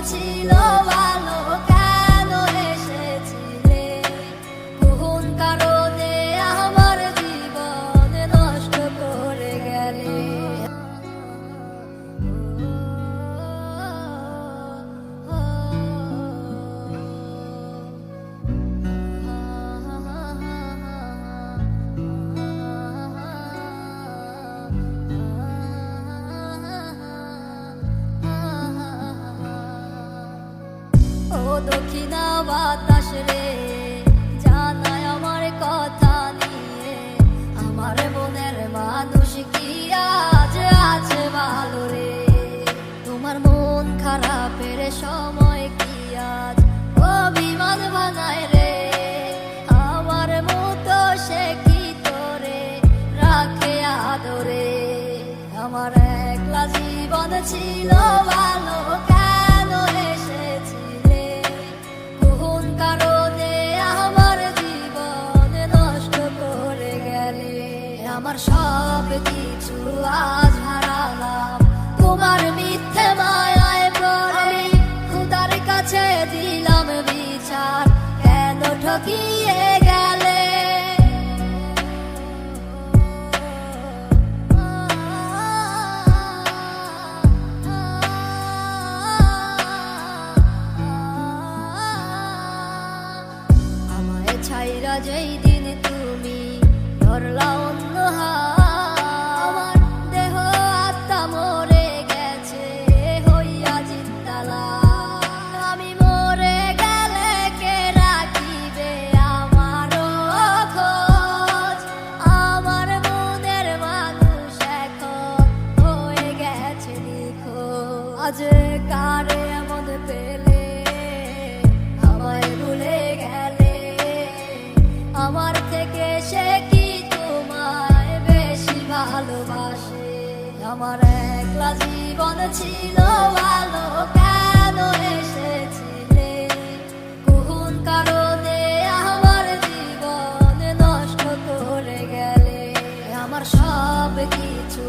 ছিল ভালো, কেন এসেছিলে? কোন কারণে আমার জীবন নষ্ট করে গেলে? ও দক্ষিণা বাতাস রে, জানাই আমার কথা নিয়ে, আমার মনের মানুষ কি আজ আছে ভালো রে? তোমার মন খারাপের সময় কি আজ অভিমান বানায় রে? আমার মতো সে কি তোরে রাখে আদরে? আমার একলা জীবন ছিল ভালো, কেন এসেছিলে? কোন কারণে আমার জীবন নষ্ট করে গেলে? আমার সব কিছু আজ হারালাম তোমার মিথ্যে মায়ায় পড়ে। খোদার কাছে দিলাম বিচার, কেন ঠকিয়ে গেলে? আমায় ছাইরা যেই দিন তুমি ধরলা অন্য হাত, আমার দেহ আত্মা মরে গেছে হইয়া জিন্দালা। আমি মরে গেলে কে রাখিবে আমারও খোঁজ? আমার মনের মানুষ এখন হয়ে গেছে নিখোঁজ। আজ কারে এমন পেলে আমায় ভুলে গেলে? আমার থেকে সে কি তোমায় বেশি ভালোবাসে? আমার একলা জীবন ছিল ভালো, কেন এসেছিলে? কোন কারণে আমার জীবন নষ্ট করে গেলে? আমার সব কিছু